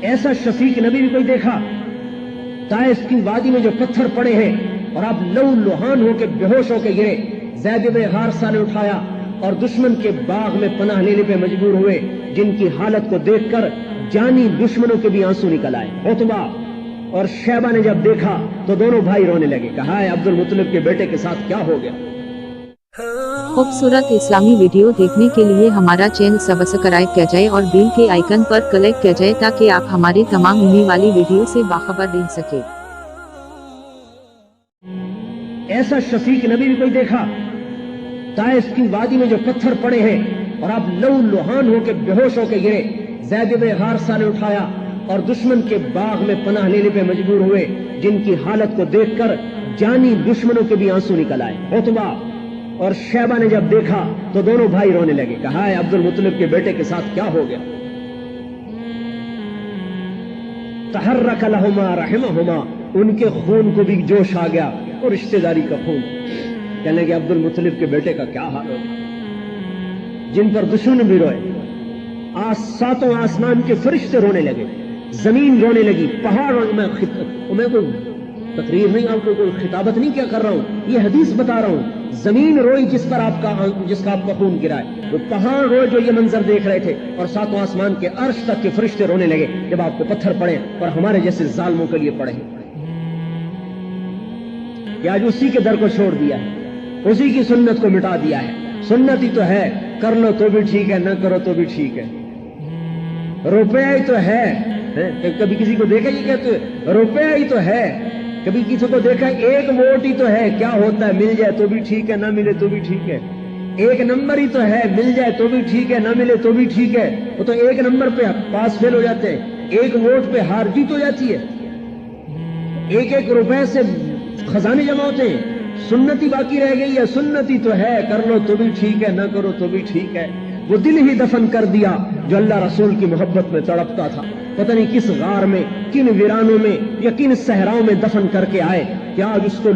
ایسا شفیق نبی بھی کوئی دیکھا؟ طائف کی وادی میں جو پتھر پڑے ہیں اور آپ لہو لہان ہو کے بے ہوش ہو کے گرے، زید بن حارثہ نے اٹھایا اور دشمن کے باغ میں پناہ لینے پہ مجبور ہوئے، جن کی حالت کو دیکھ کر جانی دشمنوں کے بھی آنسو نکل آئے۔ عتبہ اور شیبہ نے جب دیکھا تو دونوں بھائی رونے لگے، کہا ہے عبد المطلب کے بیٹے کے ساتھ کیا ہو گیا۔ خوبصورت اسلامی ویڈیو دیکھنے کے لیے ہمارا چینل سبسکرائب کیا جائے اور بیل کے آئیکن پر کلک کیا جائے تاکہ آپ ہماری تمام ہونے والی ویڈیو سے باخبر رہ سکے۔ ایسا شفیق نبی بھی کوئی دیکھا؟ طائف کی وادی میں جو پتھر پڑے ہیں اور آپ لہو لہان ہو کے بے ہوش ہو کے گرے، زید بن حارثہ نے اٹھایا اور دشمن کے باغ میں پناہ لینے پہ مجبور ہوئے، جن کی حالت کو دیکھ کر جانی دشمنوں کے بھی آنسو نکل آئے۔ عتبہ اور شیبہ نے جب دیکھا تو دونوں بھائی رونے لگے، کہا ہے عبد المطلب کے بیٹے کے ساتھ کیا ہو گیا۔ تحرک لہما رحمہما، ان کے خون کو بھی جوش آ گیا اور رشتہ داری کا خون، کہنے لگے عبد المطلب کے بیٹے کا کیا حال ہوگا، جن پر دشمن بھی روئے۔ ساتوں آسمان کے فرشتے رونے لگے، زمین رونے لگی، پہاڑ، میں کوئی تقریر نہیں، آپ کو کوئی خطابت نہیں کیا کر رہا ہوں، یہ حدیث بتا رہا ہوں۔ زمین روئی جس کا آپ کا خون گرا ہے، وہ پہاڑ روئے جو یہ منظر دیکھ رہے تھے، اور ساتوں آسمان کے عرش تک کے فرشتے رونے لگے جب آپ کو پتھر پڑے اور ہمارے جیسے ظالموں کے لیے پڑے ہیں کہ آج اسی کے در کو چھوڑ دیا ہے، اسی کی سنت کو مٹا دیا ہے۔ سنت ہی تو ہے، کر لو تو بھی ٹھیک ہے، نہ کرو تو بھی ٹھیک ہے۔ روپیہ ہی تو ہے، کبھی کسی کو دیکھا یہ کہتے روپیہ ہی تو ہے، کبھی کسی کو دیکھا ایک ووٹ ہی تو ہے، کیا ہوتا ہے، مل جائے تو بھی ٹھیک ہے، نہ ملے تو بھی ٹھیک ہے۔ ایک نمبر ہی تو ہے، مل جائے تو بھی ٹھیک ہے، نہ ملے تو بھی ٹھیک ہے۔ وہ تو ایک نمبر پہ پاس فیل ہو جاتے ہیں، ایک ووٹ پہ ہار جیت ہو جاتی ہے، ایک ایک روپے سے خزانے جمع ہوتے ہیں۔ سنتی باقی رہ گئی ہے، سنتی تو ہے، کر لو تو بھی ٹھیک ہے، نہ کرو تو بھی ٹھیک ہے۔ وہ دل ہی دفن کر دیا جو اللہ رسول کی محبت میں تڑپتا تھا، پتہ نہیں کس غار میں، کن ویرانوں میں یا کن صحراؤں میں دفن کر کے آئے کہ آج اس کو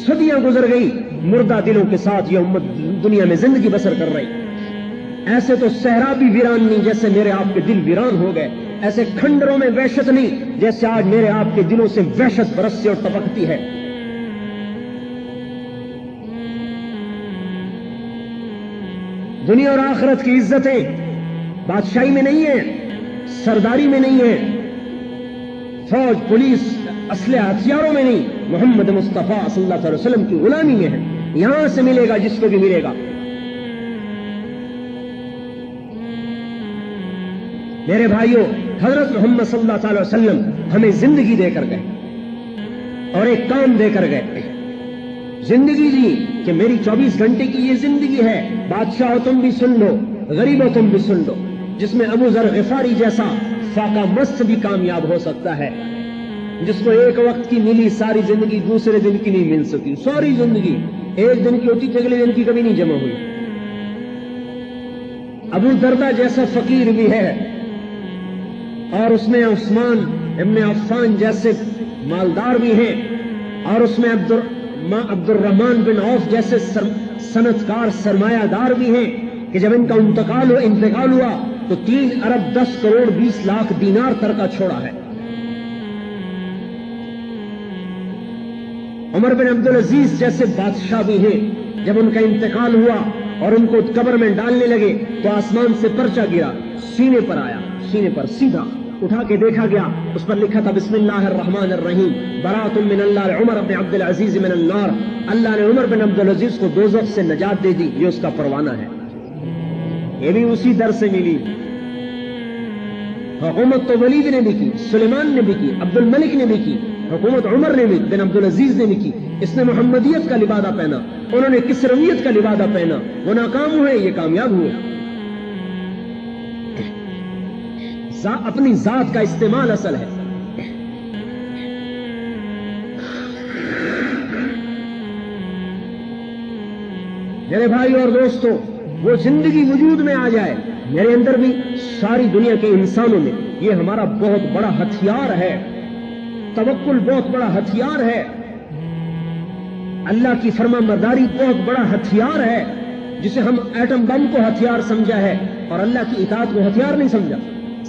صدیاں گزر گئی، مردہ دلوں کے ساتھ یہ امت دنیا میں زندگی بسر کر رہی۔ ایسے تو صحرا بھی ویران نہیں جیسے میرے آپ کے دل ویران ہو گئے، ایسے کھنڈروں میں وحشت نہیں جیسے آج میرے آپ کے دلوں سے وحشت برستی اور ٹپکتی ہے۔ دنیا اور آخرت کی عزتیں بادشاہی میں نہیں ہیں، سرداری میں نہیں ہیں، فوج پولیس اسلحہ ہتھیاروں میں نہیں، محمد مصطفیٰ صلی اللہ علیہ وسلم کی غلامی میں ہے۔ یہاں سے ملے گا جس کو بھی ملے گا۔ میرے بھائیوں، حضرت محمد صلی اللہ علیہ وسلم ہمیں زندگی دے کر گئے اور ایک کام دے کر گئے، زندگی دی کہ میری 24 گھنٹے کی یہ زندگی ہے، بادشاہ ہو تم بھی سن لو، غریب ہو تم بھی سن لو، جس میں ابو ذر غفاری جیسا فاقہ مست بھی کامیاب ہو سکتا ہے، جس کو ایک وقت کی ملی ساری زندگی دوسرے دن کی نہیں مل سکی، ساری زندگی ایک دن کی ہوتی تھی اگلے دن کی کبھی نہیں جمع ہوئی۔ ابو دردہ جیسا فقیر بھی ہے، اور اس میں عثمان ابن عفان جیسے مالدار بھی ہیں، اور اس میں عبد الرحمن بن عوف جیسے صنعتکار سرمایہ دار بھی ہیں کہ جب ان کا انتقال ہوا تو 3 ارب 10 کروڑ 20 لاکھ دینار ترکہ چھوڑا ہے۔ عمر بن عبدالعزیز جیسے بادشاہ بھی ہیں، جب ان کا انتقال ہوا اور ان کو قبر میں ڈالنے لگے تو آسمان سے پرچہ گرا، سینے پر آیا، سینے پر سیدھا اٹھا کے دیکھا گیا، اس پر لکھا تھا بسم اللہ الرحمن الرحیم، برات من اللہ عمر بن عبدالعزیز من النار، اللہ نے عمر بن عبدالعزیز کو دوزخ سے نجات دے دی، یہ اس کا پروانہ ہے۔ یہ بھی اسی در سے ملی۔ حکومت تو ولید نے بھی کی، سلیمان نے بھی کی، عبد الملک نے بھی کی، حکومت عمر نے بھی بن عبدالعزیز نے بھی کی۔ اس نے محمدیت کا لبادہ پہنا، انہوں نے کسرویت کا لبادہ پہنا، وہ ناکام ہوئے، یہ کامیاب ہوئے۔ اپنی ذات کا استعمال اصل ہے۔ میرے بھائی اور دوستو، وہ زندگی وجود میں آ جائے میرے اندر بھی، ساری دنیا کے انسانوں میں، یہ ہمارا بہت بڑا ہتھیار ہے، توکل بہت بڑا ہتھیار ہے، اللہ کی فرما برداری بہت بڑا ہتھیار ہے، جسے ہم ایٹم بم کو ہتھیار سمجھا ہے اور اللہ کی اطاعت کو ہتھیار نہیں سمجھا۔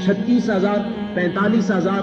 36,000, 45,000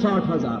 60,000।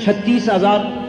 36,000,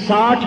60,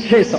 600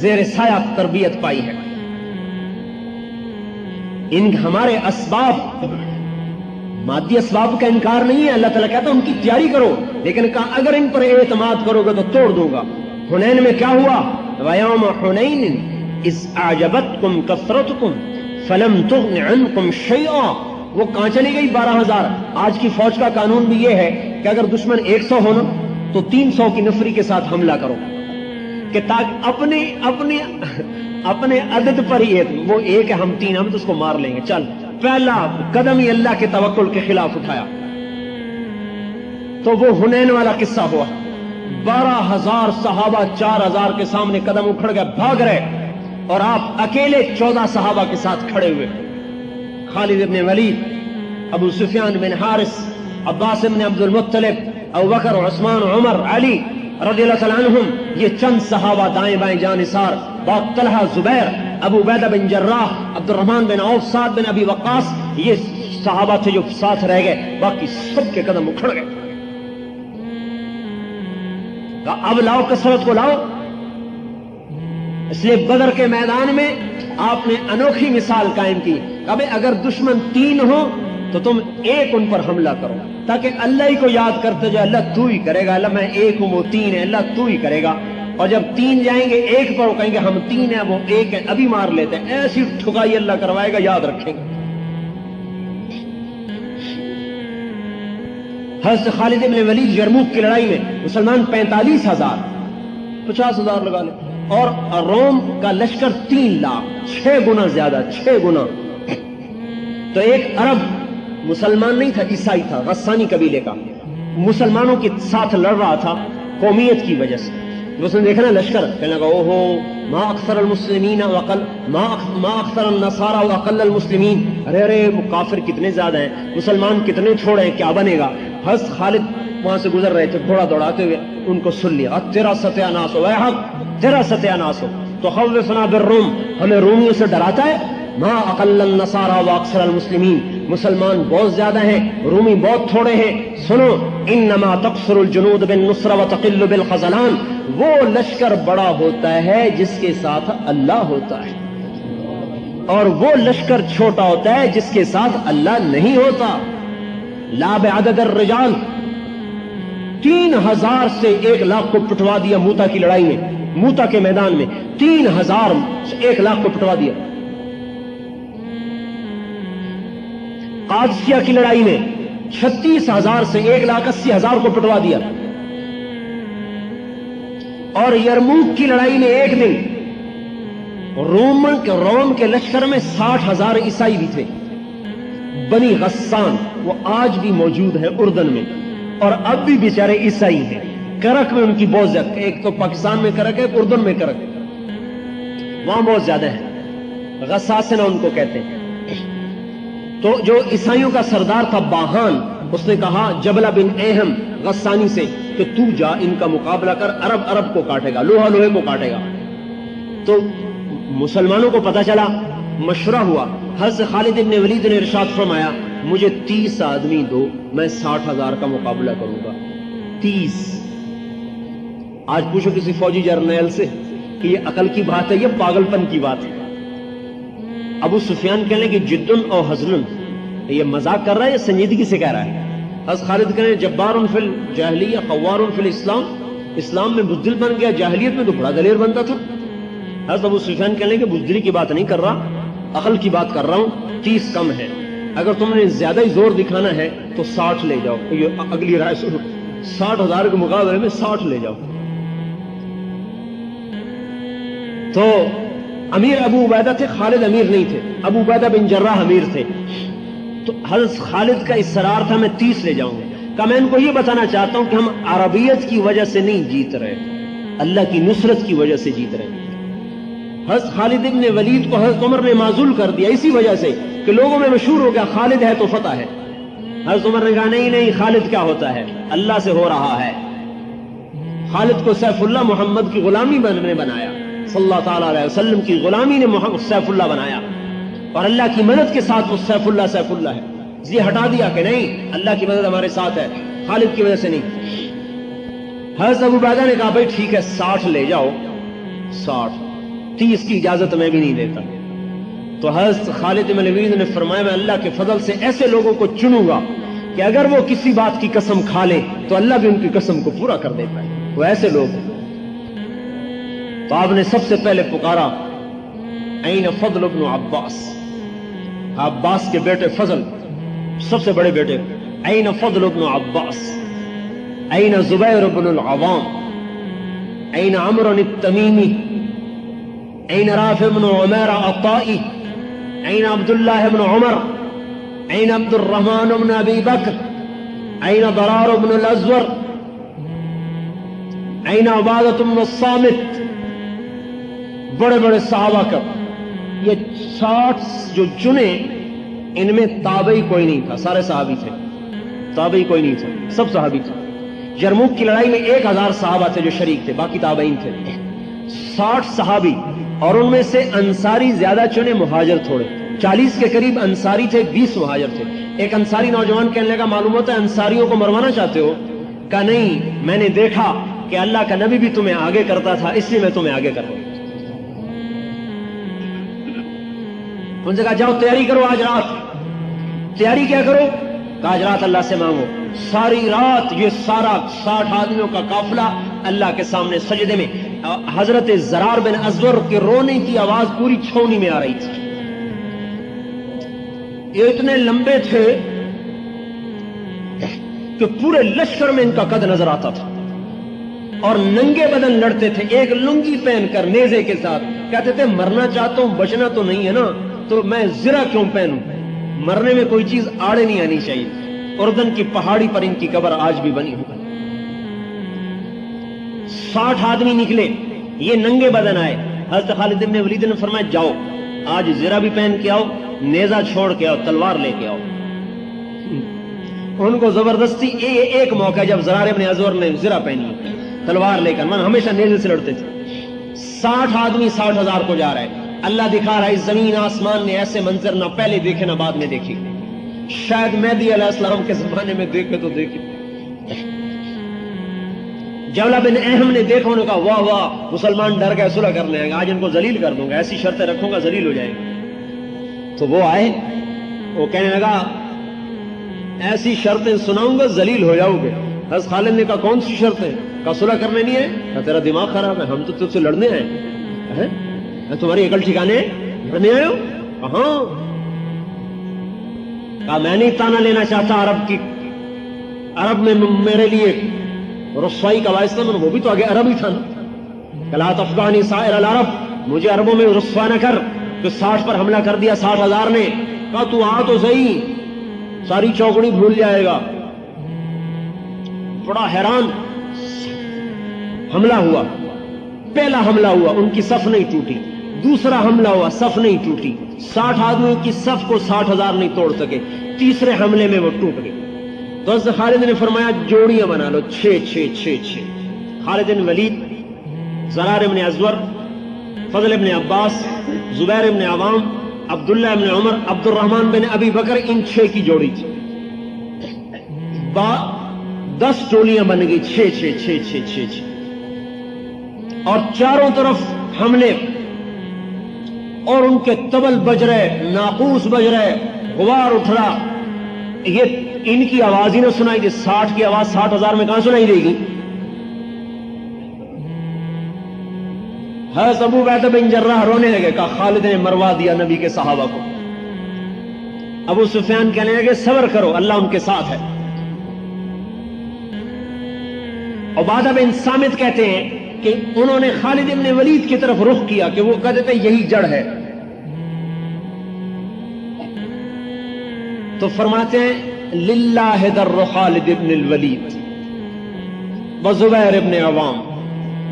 زیر سایہ تربیت پائی ہے. ان ہمارے اسباب، مادی اسباب کا انکار نہیں ہے، اللہ تعالیٰ کہتا ہے ان کی تیاری کرو، لیکن کہا اگر ان پر اعتماد کرو گے تو توڑ دوں گا. حنین میں کیا ہوا؟ وَيَوْمَ حُنَيْنٍ إِذْ أَعْجَبَتْكُمْ كَثْرَتُكُمْ فَلَمْ تُغْنِ عَنْكُمْ شَيْئًا. وہ کہاں چلی گئی؟ 12,000. آج کی فوج کا قانون بھی یہ ہے کہ اگر دشمن 100 ہونا تو 300 کی نفری کے ساتھ حملہ کرو، کہ تاکہ اپنے عدد پر ہی وہ ایک ہے، ہم 3 ہم تو اس کو مار لیں گے. چل، پہلا قدم ہی اللہ کے توکل کے خلاف اٹھایا. تو وہ حنین والا قصہ ہوا. 12,000 صحابہ 4,000 کے سامنے قدم اکھڑ گئے، بھاگ رہے، اور آپ اکیلے 14 صحابہ کے ساتھ کھڑے ہوئے. خالد بن ولید، ابو سفیان بن حارث، عباس بن عبد المطلب، ابو بکر، عثمان، عمر، علی رضی اللہ تعالیٰ عنہم، یہ چند صحابہ دائیں بائیں جانثار، بعد طلحہ، زبیر، ابو عبیدہ بن جراح، عبد الرحمن بن عوف، سعد بن ابی وقاص، یہ صحابہ تھے جو ساتھ رہ گئے، باقی سب کے قدم اکھڑ گئے. اب لاؤ کثرت کو لاؤ. اس لیے بدر کے میدان میں آپ نے انوکھی مثال قائم کی. ابھی اگر دشمن 3 ہو تو تم ایک ان پر حملہ کرو، تاکہ اللہ ہی کو یاد کرتے جائے، اللہ تو ہی کرے گا، اللہ میں 1 ہوں وہ 3 ہے، اللہ تو ہی کرے گا. اور جب 3 جائیں گے 1 پر، وہ کہیں گے ہم 3 ہیں وہ 1 ہے، ابھی مار لیتے ہیں. ایسی ٹھکائی اللہ کروائے گا، یاد رکھیں گے. حضرت خالد بن ولید یرموک کی لڑائی میں مسلمان 45,000، 50,000 لگا لیں، اور روم کا لشکر 3 لاکھ، 6 گنا زیادہ، 6 گنا. تو ایک عرب مسلمان نہیں تھا، عیسائی تھا، غسانی قبیلے کا، مسلمانوں کے ساتھ لڑ رہا تھا قومیت کی وجہ سے. اس نے دیکھا نا لشکر، کہنے لگا اوہو ما اکثر المسلمین ما اکثر النصارى واقل المسلمین، ارے کافر کتنے زیادہ ہیں، مسلمان کتنے تھوڑے ہیں، کیا بنے گا. حضرت خالد وہاں سے گزر رہے تھے دوڑاتے ہوئے، ان کو سن لیا، تیرا ستیہ ناس ہو، اے حق تیرا ستیہ ناس ہو. تو خوفنا بالروم، ہمیں رومیوں سے ڈراتا ہے. ما اقل النصارى واکثر المسلمین، مسلمان بہت زیادہ ہیں، رومی بہت تھوڑے ہیں. سنو، انما تقصر الجنود بالنصر وتقل بالخذلان، وہ لشکر بڑا ہوتا ہے جس کے ساتھ اللہ ہوتا ہے، اور وہ لشکر چھوٹا ہوتا ہے جس کے ساتھ اللہ نہیں ہوتا. لا بعدد الرجال، 3,000 سے 1,00,000 کو پٹوا دیا موتا کی لڑائی میں، موتا کے میدان میں 3,000 سے 1,00,000 کو پٹوا دیا. قادسیہ کی لڑائی میں 36,000 سے 1,80,000 کو پٹوا دیا. اور یرموک کی لڑائی میں ایک دن روم کے لشکر میں 60,000 عیسائی بھی تھے. بنی غسان، وہ آج بھی موجود ہے اردن میں، اور اب بھی بیچارے عیسائی ہیں. کرک میں ان کی بہت زیادہ، ایک تو پاکستان میں کرک ہے، اردن میں کرک، وہاں بہت زیادہ ہے. غساسنہ ان کو کہتے ہیں. تو جو عیسائیوں کا سردار تھا باہان، اس نے کہا جبلہ بن اہم غسانی سے کہ تو جا ان کا مقابلہ کر، عرب کو کاٹے گا، لوہا لوہے کو کاٹے گا. تو مسلمانوں کو پتا چلا، مشورہ ہوا. حضرت خالد بن ولید نے ارشاد فرمایا مجھے 30 آدمی دو، میں 60,000 کا مقابلہ کروں گا. 30. آج پوچھو کسی فوجی جرنیل سے کہ یہ عقل کی بات ہے یہ پاگل پن کی بات ہے. ابو سفیان کہنے کہ جدن اور حزن، یہ مذاق کر رہا ہے یا سنجیدگی سے کہہ رہا ہے. حضرت خالد کہنے جبار فی الجاہلیہ قوار فی الاسلام، اسلام میں بزدل بن گیا، جاہلیت میں تو بڑا دلیر بنتا تھا. حضرت ابو سفیان کہنے کہ بزدلی کی بات نہیں کر رہا، عقل کی بات کر رہا ہوں. 30 کم ہے، اگر تم نے زیادہ ہی زور دکھانا ہے تو 60 لے جاؤ. یہ اگلی رائے سنو، 60,000 کے مقابلے میں 60 لے جاؤ. تو امیر ابو عبیدہ تھے، خالد امیر نہیں تھے، ابو عبیدہ بن جراح امیر تھے. تو حضرت خالد کا اصرار تھا میں 30 لے جاؤں گا. کہ میں ان کو یہ بتانا چاہتا ہوں کہ ہم عربیت کی وجہ سے نہیں جیت رہے، اللہ کی نصرت کی وجہ سے جیت رہے. حضرت خالد بن ولید کو حضرت عمر نے معزول کر دیا اسی وجہ سے کہ لوگوں میں مشہور ہو گیا خالد ہے تو فتح ہے. حضرت عمر نے کہا نہیں خالد کیا ہوتا ہے، اللہ سے ہو رہا ہے. خالد کو سیف اللہ محمد کی غلامی نے بنایا، صلی اللہ تعالی علیہ وسلم کی غلامی نے سیف اللہ بنایا، اور اللہ کی مدد کے ساتھ وہ سیف اللہ ہے. یہ ہٹا دیا کہ نہیں اللہ کی مدد ہمارے ساتھ ہے، خالد کی وجہ سے نہیں. حضرت ابو عبیدہ نے کہا بھائی ٹھیک ہے 60 لے جاؤ. 60 30 کی اجازت میں بھی نہیں دیتا. تو حضرت خالد بن ولید نے فرمایا میں اللہ کے فضل سے ایسے لوگوں کو چنوں گا کہ اگر وہ کسی بات کی قسم کھا لے تو اللہ بھی ان کی قسم کو پورا کر دیتا ہے. وہ ایسے لوگ. تو آپ نے سب سے پہلے پکارا این فضل ابن عباس, عباس کے بیٹے فضل, سب سے بڑے بیٹے, این فضل ابن عباس, این زبیر بن العوام, این عمرو التمیمی, این رافع بن عمیر الطائی, این عبداللہ بن عمر, این عبد الرحمن بن ابی بکر, این ضرار بن الازور, این عبادۃ بن الصامت. بڑے بڑے صحابہ کا یہ 60 جو چنے, ان میں تابعی کوئی نہیں تھا, سارے صحابی تھے. تابعی کوئی نہیں تھا, سب صحابی تھے. یرموک کی لڑائی میں 1000 صحابہ تھے جو شریک تھے, باقی تابعین تھے. 60 صحابی, اور ان میں سے انصاری زیادہ چنے, مہاجر تھوڑے. 40 کے قریب انصاری تھے, 20 مہاجر تھے. ایک انصاری نوجوان کہنے لگا معلوم ہوتا ہے انصاریوں کو مروانا چاہتے ہو؟ کہا نہیں, میں نے دیکھا کہ اللہ کا نبی بھی تمہیں آگے کرتا تھا, اس لیے میں تمہیں آگے کر رہا ہوں. ان سے کہا جاؤ تیاری کرو, آج رات. تیاری کیا کرو؟ کہا آج رات اللہ سے مانگو. ساری رات یہ سارا 60 آدمیوں کا قافلہ اللہ کے سامنے سجدے میں. حضرت زرار بن ازور کے رونے کی آواز پوری چھاؤنی میں آ رہی تھی. یہ اتنے لمبے تھے کہ پورے لشکر میں ان کا قد نظر آتا تھا, اور ننگے بدن لڑتے تھے, ایک لنگی پہن کر نیزے کے ساتھ. کہتے تھے مرنا چاہتا ہوں, بچنا تو نہیں ہے نا, تو میں زرہ کیوں پہنوں؟ مرنے میں کوئی چیز آڑے نہیں آنی چاہیے. اردن کی پہاڑی پر ان کی قبر آج بھی بنی ہوئی. 60 آدمی نکلے, یہ ننگے بدن آئے. حضرت خالد بن ولید نے فرمایا جاؤ آج زرہ بھی پہن کے آؤ, نیزہ چھوڑ کے آؤ, تلوار لے کے آؤ. ان کو زبردستی ایک موقع جب زرار ابن ازور نے زرہ پہنی, تلوار لے کر, من ہمیشہ نیزے سے لڑتے تھے. 60 آدمی 60,000 کو جا رہا ہے. اللہ دکھا رہا ہے اس زمین آسمان نے ایسے منظر نہ پہلے دیکھے نہ بعد میں دیکھی. شاید مہدی علیہ السلام کے زمانے میں دیکھے تو دیکھے. جولا بن اہم نے دیکھا, انہوں نے کہا واہ واہ مسلمان ڈر گئے, صلح کرنے آئے گا, آج ان کو ذلیل کر دوں گا, ایسی شرطیں رکھوں گا ذلیل ہو جائے گا. تو وہ آئے, وہ کہنے لگا ایسی شرطیں سناؤں گا ذلیل ہو جاؤ گے. حضرت خالد نے کہا کون سی شرطیں؟ کہا صلح کرنے نہیں ہے. کہا تیرا دماغ خراب ہے, ہم تو تجھ سے لڑنے آئے, تمہاری عقل ٹھکانے لڑنے آئے ہو؟ کہاں. کہا میں نہیں تانا لینا چاہتا عرب کی, عرب میں میرے لیے رسوائی کا باعث تھا, وہ بھی تو آگے عرب ہی تھا نا. لا تفضحنی سائر العرب, مجھے عربوں میں رسوا نہ کر. تو 60 پر حملہ کر دیا 60,000 نے. کہا تو آ تو صحیح, ساری چوکڑی بھول جائے گا. بڑا حیران. حملہ ہوا, پہلا حملہ ہوا, ان کی صف نہیں ٹوٹی. دوسرا حملہ ہوا, صف نہیں ٹوٹی. 60 آدمیوں کی صف کو 60,000 نہیں توڑ سکے. تیسرے حملے میں وہ ٹوٹ گئے. تو حضرت خالد نے فرمایا جوڑیاں بنا لو, 6. خالد بن ولید, زرار بن ازور, فضل بن عباس, زبیر بن عوام, عبداللہ بن عمر, عبد الرحمن بن ابی بکر, ان 6 کی جوڑی تھی. 10 ٹولیاں بن گئی, 6. اور چاروں طرف حملے, اور ان کے طبل بج رہے, ناقوس بج رہے, غبار اٹھ رہا. یہ ان کی آواز ہی نہ سنائی دی. 60 کی آواز 60,000 میں کہاں سنائی دے گی؟ حضرت ابو عبیدہ بن جراح رونے لگے. کہا خالد نے مروا دیا نبی کے صحابہ کو. ابو سفیان کہنے لگے صبر کرو, اللہ ان کے ساتھ ہے. عبادہ بن صامت کہتے ہیں کہ انہوں نے خالد بن ولید کی طرف رخ کیا کہ وہ کہتے تھے یہی جڑ ہے. تو فرماتے ہیں للہ در خالد بن الولید وزبیر بن عوام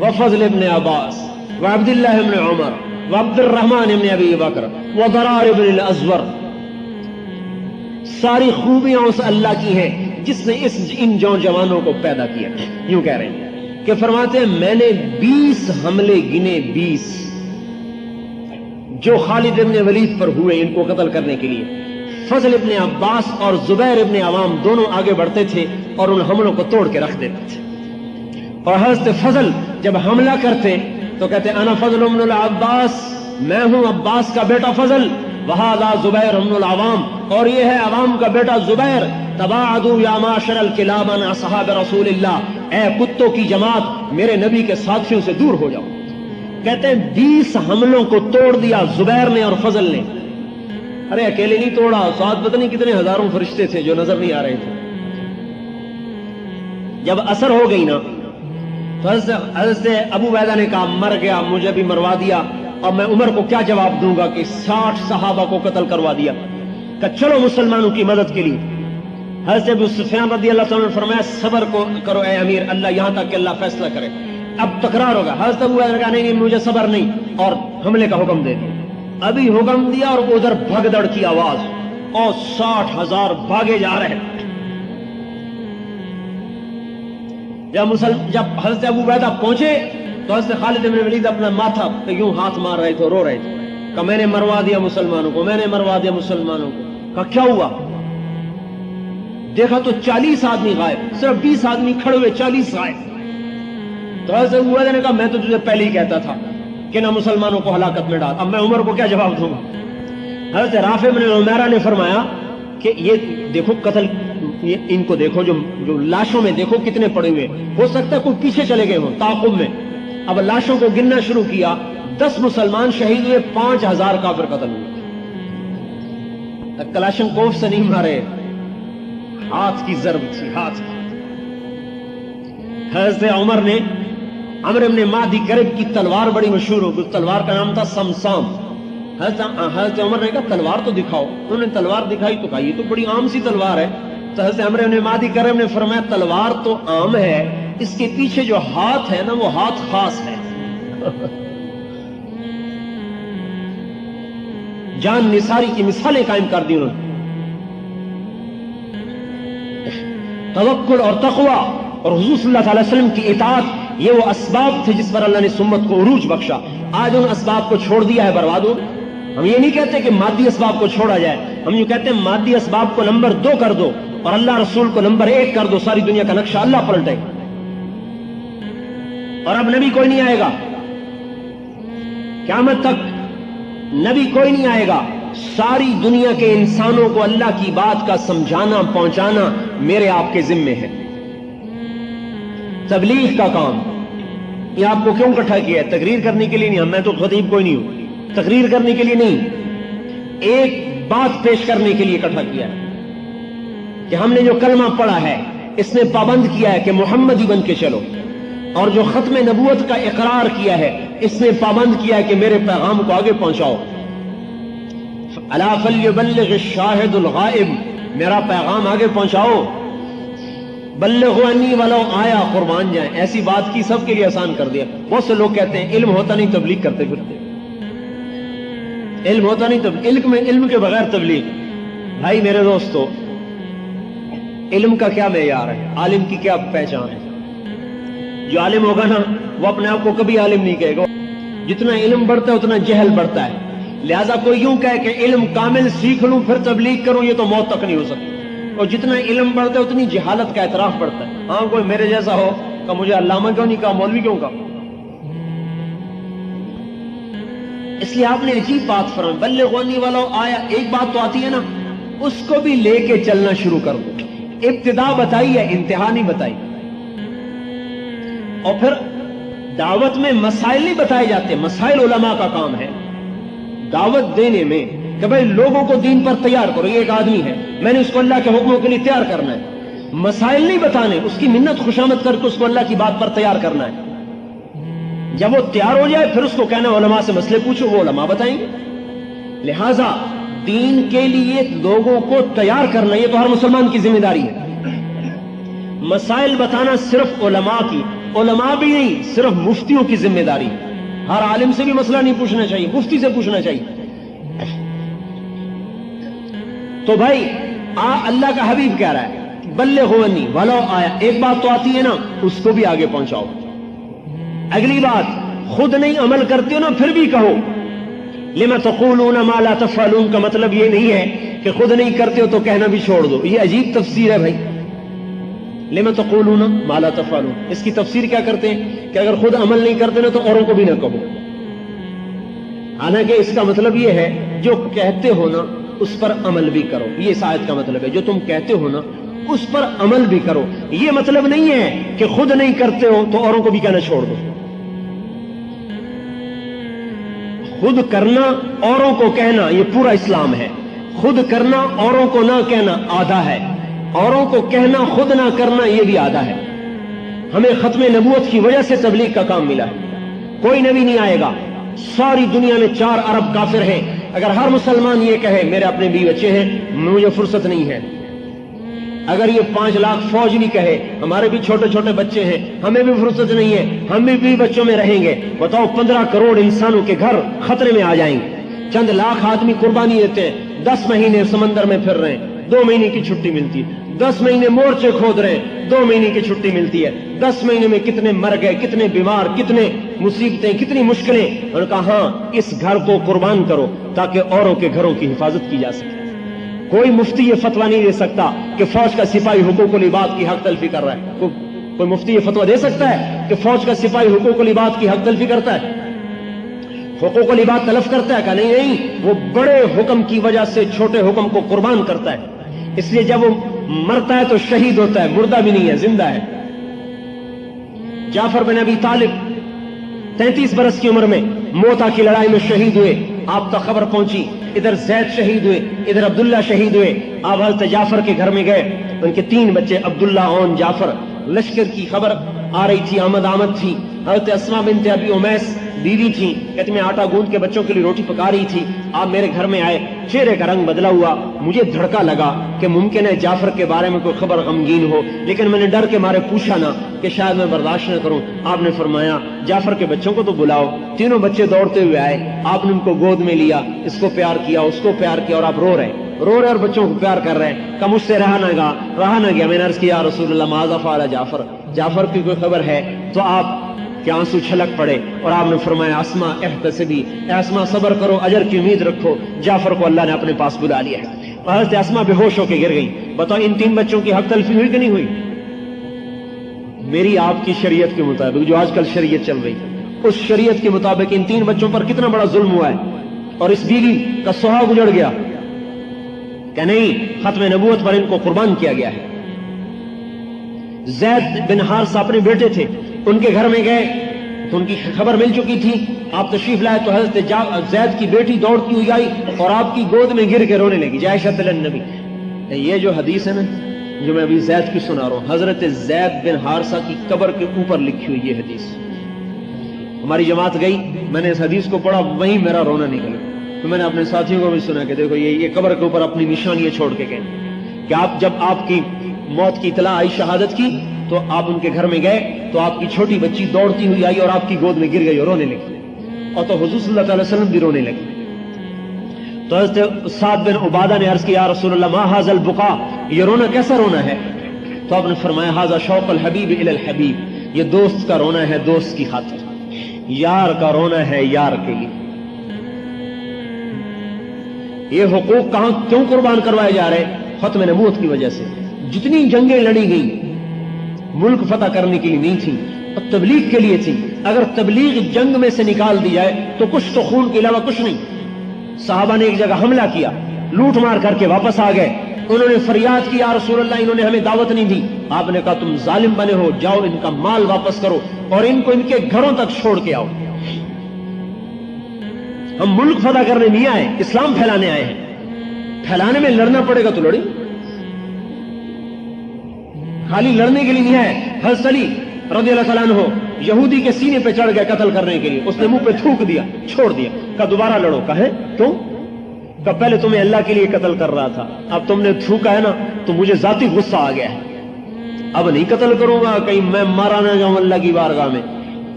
وفضل بن عباس وعبداللہ بن عمر وعبد الرحمن بن ابی بکر وضرار بن الازور. ساری خوبیاں اس اللہ کی ہیں جس نے ان جوانوں کو پیدا کیا. یوں کہہ رہے ہیں کہ فرماتے ہیں میں نے 20 حملے گنے, 20 جو خالد بن ولید پر ہوئے ان کو قتل کرنے کے لیے. فضل ابن عباس اور زبیر ابن عوام دونوں آگے بڑھتے تھے اور ان حملوں کو توڑ کے رکھ دیتے تھے. اور حضرت فضل جب حملہ کرتے تو کہتے ہیں انا فضل بن العباس، میں ہوں عباس کا بیٹا فضل، وہذا زبیر بن العوام، اور یہ ہے عوام کا بیٹا زبیر، تباعدوا یا معاشر الکلاب عن اصحاب رسول اللہ، اے کتوں کی جماعت میرے نبی کے ساتھیوں سے دور ہو جاؤ۔ کہتے ہیں 20 حملوں کو توڑ دیا زبیر نے اور فضل نے۔ ارے اکیلے نہیں توڑا، ساتھ پتہ نہیں کتنے ہزاروں فرشتے تھے جو نظر نہیں آ رہے تھے۔ جب اثر ہو گئی نا تو حضرت ابو عبیدہ نے کہا مر گیا، مجھے بھی مروا دیا، اب میں عمر کو کیا جواب دوں گا کہ 60 صحابہ کو قتل کروا دیا۔ کہ چلو مسلمانوں کی مدد کے لیے۔ حضرت ابو سفیان رضی اللہ تعالیٰ نے فرمایا صبر کو کرو اے امیر، اللہ یہاں تک کہ اللہ فیصلہ کرے، اب تکرار ہوگا۔ حضرت ابو عبیدہ نے کہا نہیں مجھے صبر نہیں، اور حملے کا حکم دے دیا۔ ابھی حکم دیا اور ادھر بھگدڑ کی آواز اور 60,000 بھاگے جا رہے۔ جب حضرت ابو عبیدہ پہنچے تو حضرت خالد بن ولید اپنا ماتھا پہ یوں ہاتھ مار رہے تھے، رو رہے تھے کہ میں نے مروا دیا مسلمانوں کو، میں نے مروا دیا مسلمانوں کو۔ کہا کیا ہوا؟ دیکھا تو 40 آدمی غائب، صرف 20 آدمی کھڑے ہوئے، 40 غائب۔ تو حضرت ابو عبیدہ نے کہا میں تو تجھے پہلے ہی کہتا تھا کہ نہ مسلمانوں کو ہلاکت میں ڈال، اب میں عمر کو کیا جواب دوں گا؟ حضرت رافع بن عمیرہ نے فرمایا کہ یہ دیکھو قتل، ان کو دیکھو جو لاشوں میں دیکھو کتنے پڑے ہوئے، ہو سکتا ہے کوئی پیچھے چلے گئے ہوں تعاقب میں۔ اب لاشوں کو گننا شروع کیا، 10 مسلمان شہید ہوئے، 5,000 کافر قتل ہوئے۔ کلاشن کوف سے نہیں مارے، ہاتھ کی ضرب تھی، ہاتھ کی۔ حضرت عمر نے عمرو بن معدی کرب کی تلوار بڑی مشہور ہو، اس تلوار کا نام تھا سمسام۔ حضرت عمر نے کہا تلوار تو دکھاؤ، انہوں نے تلوار دکھائی تو کہا یہ تو بڑی عام سی تلوار ہے۔ تو حضرت عمرو بن معدی کرب نے فرمایا تلوار تو عام ہے، اس کے پیچھے جو ہاتھ ہے نا وہ ہاتھ خاص ہے۔ جان نثاری کی مثالیں قائم کر دی انہوں نے۔ توکل اور تقوی اور حضور صلی اللہ علیہ وسلم کی اطاعت، یہ وہ اسباب تھے جس پر اللہ نے سمت کو عروج بخشا۔ آج ان اسباب کو چھوڑ دیا ہے، برباد ہو۔ ہم یہ نہیں کہتے کہ مادی اسباب کو چھوڑا جائے، ہم یہ کہتے ہیں مادی اسباب کو نمبر 2 کر دو اور اللہ رسول کو نمبر 1 کر دو، ساری دنیا کا نقشہ اللہ پلٹے۔ اور اب نبی کوئی نہیں آئے گا، قیامت تک نبی کوئی نہیں آئے گا، ساری دنیا کے انسانوں کو اللہ کی بات کا سمجھانا پہنچانا میرے آپ کے ذمے ہے۔ تبلیغ کا کام یہ آپ کو کیوں اکٹھا کیا ہے؟ تقریر کرنے کے لیے نہیں، میں تو خطیب کوئی نہیں ہوں، تقریر کرنے کے لیے نہیں، ایک بات پیش کرنے کے لیے اکٹھا کیا ہے کہ ہم نے جو کلمہ پڑھا ہے اس نے پابند کیا ہے کہ محمدی بن کے چلو، اور جو ختم نبوت کا اقرار کیا ہے اس نے پابند کیا ہے کہ میرے پیغام کو آگے پہنچاؤ۔ الا فلیبلغ الشاہد الغائب، میرا پیغام آگے پہنچاؤ۔ بلغوا انی ولو آیا، قربان جائیں، ایسی بات کی سب کے لیے آسان کر دیا۔ بہت سے لوگ کہتے ہیں علم ہوتا نہیں تبلیغ کرتے پھرتے، علم ہوتا نہیں تبلیغ، علم کے بغیر تبلیغ۔ بھائی میرے دوستو، علم کا کیا معیار ہے؟ عالم کی کیا پہچان ہے؟ جو عالم ہوگا نا وہ اپنے آپ کو کبھی عالم نہیں کہے گا۔ جتنا علم بڑھتا ہے اتنا جہل بڑھتا ہے، لہذا کوئی یوں کہے کہ علم کامل سیکھ لوں پھر تبلیغ کروں، یہ تو موت تک نہیں ہو سکتی۔ اور جتنا علم بڑھتا ہے اتنی جہالت کا اعتراف بڑھتا ہے۔ ہاں کوئی میرے جیسا ہو کہ مجھے علامہ کیوں نہیں کہا، مولوی کیوں کہا؟ اس لیے آپ نے عجیب بات فرمائی، بلغونی ولو آیا، ایک بات تو آتی ہے نا اس کو بھی لے کے چلنا شروع کر دو۔ ابتدا بتائی ہے، انتہا نہیں بتائی۔ اور پھر دعوت میں مسائل نہیں بتائے جاتے، مسائل علماء کا کام ہے دعوت دینے میں کہ بھائی لوگوں کو دین پر تیار کرو۔ یہ ایک آدمی ہے، میں نے اس کو اللہ کے حکموں کے لیے تیار کرنا ہے، مسائل نہیں بتانے، اس کی منت خوشامد کر کے اس کو اللہ کی بات پر تیار کرنا ہے۔ جب وہ تیار ہو جائے پھر اس کو کہنا علماء سے مسئلے پوچھو، وہ علماء بتائیں گے۔ لہذا دین کے لیے لوگوں کو تیار کرنا یہ تو ہر مسلمان کی ذمہ داری ہے۔ مسائل بتانا صرف علماء کی، علماء بھی نہیں، صرف مفتیوں کی ذمہ داری ہے۔ ہر عالم سے بھی مسئلہ نہیں پوچھنا چاہیے، مفتی سے پوچھنا چاہیے۔ تو بھائی اللہ کا حبیب کہہ رہا ہے بلغونی ولو آیا، ایک بات تو آتی ہے نا اس کو بھی آگے پہنچاؤ۔ اگلی بات، خود نہیں عمل کرتے ہو نا پھر بھی کہو۔ لما تقولون ما لا تفعلون کا مطلب یہ نہیں ہے کہ خود نہیں کرتے ہو تو کہنا بھی چھوڑ دو، یہ عجیب تفسیر ہے بھائی۔ لما تقولون ما لا تفعلون، اس کی تفسیر کیا کرتے ہیں کہ اگر خود عمل نہیں کرتے نا تو اوروں کو بھی نہ کہو. حالانکہ اس کا مطلب یہ ہے جو کہتے ہو نا اس پر عمل بھی کرو. یہ اس آیت کا مطلب ہے، جو تم کہتے ہو نا اس پر عمل بھی کرو. یہ مطلب نہیں ہے کہ خود نہیں کرتے ہو تو اوروں کو بھی کہنا چھوڑ دو. خود کرنا اوروں کو کہنا یہ پورا اسلام ہے. خود کرنا اوروں کو نہ کہنا آدھا ہے، اوروں کو کہنا خود نہ کرنا یہ بھی آدھا ہے. ہمیں ختم نبوت کی وجہ سے تبلیغ کا کام ملا ہے. کوئی نبی نہیں آئے گا. ساری دنیا میں 4 ارب کافر ہیں. اگر ہر مسلمان یہ کہے میرے اپنے بیوی بچے ہیں مجھے فرصت نہیں ہے، اگر یہ 5 لاکھ فوج بھی کہے ہمارے بھی چھوٹے چھوٹے بچے ہیں ہمیں بھی فرصت نہیں ہے، ہم بھی بیوی بچوں میں رہیں گے، بتاؤ 15 کروڑ انسانوں کے گھر خطرے میں آ جائیں گے. چند لاکھ آدمی قربانی دیتے ہیں، 10 مہینے سمندر میں پھر رہے ہیں، 2 مہینے کی چھٹی ملتی ہے. 10 مہینے مورچے کھود رہے ہیں، 2 مہینے کی چھٹی ملتی ہے. 10 مہینے میں کتنے مر گئے، کتنے بیمار، کتنے مصیبتیں، کتنی مشکلیں. انہوں نے کہا ہاں اس گھر کو قربان کرو تاکہ اوروں کے گھروں کی حفاظت کی جا سکے. کوئی مفتی یہ فتویٰ نہیں دے سکتا کہ فوج کا سپاہی حقوق العباد کی حق تلفی کر رہا ہے. کوئی مفتی یہ فتویٰ دے سکتا ہے کہ فوج کا سپاہی حقوق العباد کی حق تلفی کرتا ہے، حقوق العباد تلف کرتا ہے؟ کہ نہیں، وہ بڑے حکم کی وجہ سے چھوٹے حکم کو قربان کرتا ہے. اس لیے جب وہ مرتا ہے تو شہید ہوتا ہے، مردہ بھی نہیں ہے، زندہ ہے. جعفر بن ابی طالب 33 برس کی عمر میں موتا کی لڑائی میں شہید ہوئے. آپ تک خبر پہنچی، ادھر زید شہید ہوئے، ادھر عبداللہ شہید ہوئے. آپ حضرت جعفر کے گھر میں گئے، ان کے 3 بچے عبداللہ اور جعفر. لشکر کی خبر آ رہی تھی، آمد تھی. حضرت اسماء بنت ابی امیس بیوی تھی، کہتی میں آٹا گوندھ کے بچوں کے لیے روٹی پکا رہی تھی، آپ میرے گھر میں آئے. چہرے کا رنگ بدلا ہوا. مجھے دھڑکا لگا کہ ممکن ہے جعفر کے بارے میں کوئی خبر غمگین ہو، لیکن میں نے ڈر کے مارے پوچھا نہ کہ شاید میں برداشت نہ کروں. آپ نے فرمایا جعفر کے بچوں کو تو بلاؤ. تینوں بچے دوڑتے ہوئے آئے، آپ نے ان کو گود میں لیا، اس کو پیار کیا، اس کو پیار کیا، اور آپ رو رہے اور بچوں کو پیار کر رہے ہیں. کہ مجھ سے رہا نہ گیا. میں نے عرض کیا رسول اللہ ماذا فعل جعفر، جعفر کی کوئی خبر ہے؟ تو آپ کے آنسو چھلک پڑے اور آپ نے فرمایا اسماء احتسبی، اے اسماء صبر کرو، اجر کی امید رکھو. جعفر کو اللہ نے اپنے پاس بلا لیا ہے. حضرت اسماء بے ہوش ہو کے گر گئی. بتاؤ ان 3 بچوں کی حق تلفی ہوئی کہ نہیں ہوئی؟ میری آپ کی شریعت کے مطابق جو آج کل شریعت چل رہی اس شریعت کے مطابق ان 3 بچوں پر کتنا بڑا ظلم ہوا ہے. اور اس بیوی کا سہاگ اجڑ گیا کہ نہیں، ختم نبوت پر ان کو قربان کیا گیا ہے. زید بن حارثہ اپنے بیٹے تھے، ان کے گھر میں گئے تو ان کی خبر مل چکی تھی. آپ تشریف لائے تو حضرت زید کی بیٹی دوڑتی ہوئی آئی اور آپ کی گود میں گر کے رونے لگی. جائشہ النبی. یہ جو حدیث ہے نا جو میں ابھی زید کی سنا رہا ہوں، حضرت زید بن حارثہ کی قبر کے اوپر لکھی ہوئی یہ حدیث. ہماری جماعت گئی، میں نے اس حدیث کو پڑھا، وہیں میرا رونا نکلا. تو میں نے اپنے ساتھیوں کو بھی سنا کہ دیکھو یہ قبر کے اوپر اپنی نشانیاں چھوڑ کے گئے کہ جب آپ کی موت کی اطلاع آئی شہادت کی تو آپ ان کے گھر میں گئے تو آپ کی چھوٹی بچی دوڑتی ہوئی آئی اور آپ کی گود میں گر گئی اور رونے لگی. اور تو حضور صلی اللہ علیہ وسلم بھی رونے لگے. تو حضرت سعد بن عبادہ نے عرض کیا یا رسول اللہ ما ھذا البقاء، یہ رونا کیسا رونا ہے؟ تو آپ نے فرمایا ھذا شوق الحبیب الی الحبیب، یہ دوست کا رونا ہے دوست کی خاطر، یار کا رونا ہے یار کے لیے. یہ حقوق کیوں قربان کروائے جا رہے؟ ختم نبوت کی وجہ سے. جتنی جنگیں لڑی گئی ملک فتح کرنے کے لیے نہیں تھی، اور تبلیغ کے لیے تھی. اگر تبلیغ جنگ میں سے نکال دی جائے تو کچھ تو خون کے علاوہ کچھ نہیں. صحابہ نے ایک جگہ حملہ کیا، لوٹ مار کر کے واپس آ گئے. انہوں نے فریاد کی یا رسول اللہ انہوں نے ہمیں دعوت نہیں دی. آپ نے کہا تم ظالم بنے ہو، جاؤ ان کا مال واپس کرو اور ان کو ان کے گھروں تک چھوڑ کے آؤ. ہم ملک فتح کرنے نہیں آئے، اسلام پھیلانے آئے ہیں. پھیلانے میں لڑنا پڑے گا تو لڑیں، خالی لڑنے کے لیے نہیں ہے. حضرت علی رضی اللہ تعالیٰ عنہ یہودی کے سینے پہ چڑھ گئے قتل کرنے کے لیے، اس نے منہ پہ تھوک دیا، چھوڑ دیا. کہا دوبارہ لڑو. کہے کیوں؟ کہ پہلے تمہیں اللہ کے لیے قتل کر رہا تھا، اب تم نے تھوکا ہے نا تو مجھے ذاتی غصہ آ گیا ہے، اب نہیں قتل کروں گا، کہیں میں مارا نہ جاؤں اللہ کی بارگاہ میں.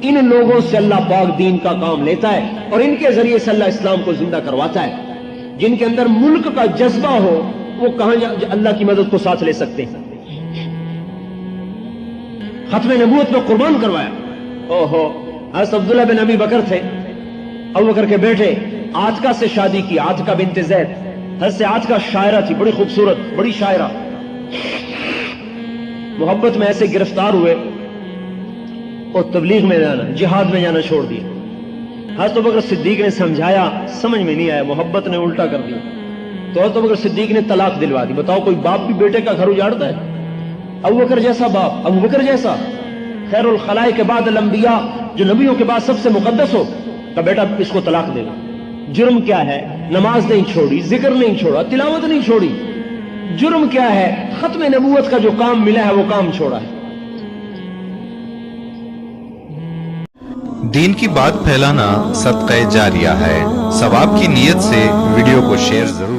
ان لوگوں سے اللہ پاک دین کا کام لیتا ہے اور ان کے ذریعے سے اللہ اسلام کو زندہ کرواتا ہے. جن کے اندر ملک کا جذبہ ہو وہ کہاں اللہ کی مدد کو ساتھ لے سکتے ہیں. ختم نبوت میں قربان کروایا. اوہو، حضرت عبداللہ بن ابی بکر تھے، ابو بکر کے بیٹے، عاتکہ سے شادی کی، عاتکہ بنت زید. حضرت عاتکہ شاعرہ تھی، بڑی خوبصورت، بڑی شاعرہ. محبت میں ایسے گرفتار ہوئے اور تبلیغ میں جانا، جہاد میں جانا چھوڑ دیا۔ حضرت ابوبکر صدیق نے سمجھایا، سمجھ میں نہیں آیا، محبت نے الٹا کر دیا، تو حضرت ابوبکر صدیق نے طلاق دلوا دی۔ بتاؤ کوئی باپ بھی بیٹے کا گھر اجاڑتا ہے؟ ابوبکر جیسا باپ، ابوبکر جیسا خیر الخلائق کے بعد الانبیاء، جو نبیوں کے بعد سب سے مقدس ہو، کا بیٹا اس کو طلاق دے گا۔ جرم کیا ہے؟ نماز نہیں چھوڑی، ذکر نہیں چھوڑا، تلاوت نہیں چھوڑی۔ جرم کیا ہے؟ ختم نبوت کا جو کام ملا ہے وہ کام چھوڑا ہے۔ دین کی بات پھیلانا صدقہ جاریہ ہے۔ ثواب کی نیت سے ویڈیو کو شیئر ضرور